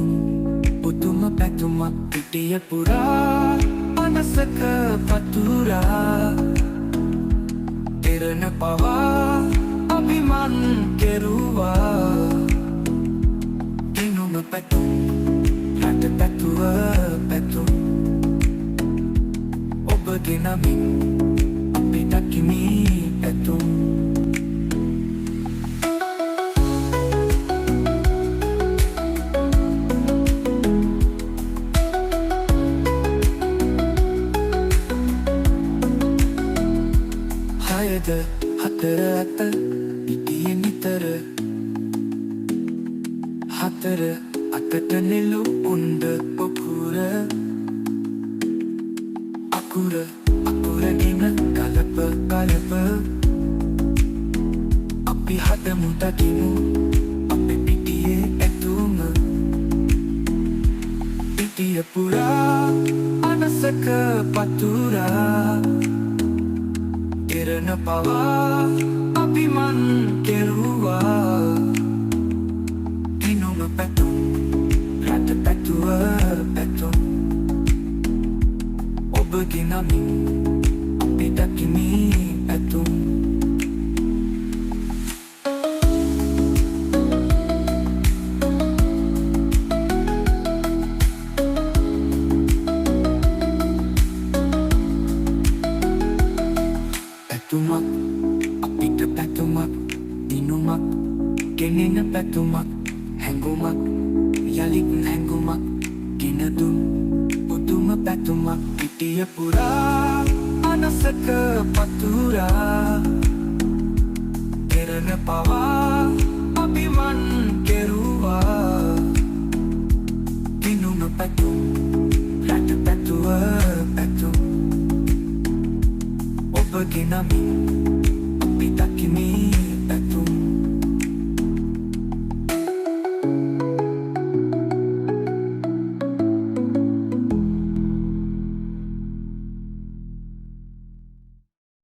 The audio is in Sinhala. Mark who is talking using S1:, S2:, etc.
S1: පැතුම් පුතුම පැතුමක් පිටිය පුරා අනසක පතුරා දෙරණ පවා අභිමන් කෙරුවා දිනුම පැතුම් රට පැතුව පැතුම් ඔබගේ නමින් අපි දකිමි පැතුම් හයද හතර ඇත පිටියේ නිතර හතර අතට නෙළු උණ්ඩ පොකුර අකුර අකුරගෙන ගලප ගලප අපි හදමු දකිමු අපේ පිටියේ ඇතුම පිටිය පුරා අනසක පතුරා දෙරණ පවා අභිමන් කෙරුවා දිනුම පැතුම් රට පැතුව පැතුම් ඔබගේ නමින් අපි දකිමි පැතුම් පැතුමක් අපිට පැතුමක් දිනුමක් ගෙනෙන පැතුමක් හැඟුමක් යලිත් හැඟුමක් ගෙනදුන් පුදුම පැතුමක් පිටිය පුරා අනසක පතුරා දෙරණ පවා අභිමන් කෙරුවා දිනුම පැතුම් රට පැතුව පැතුම් ඔබගේ නමින්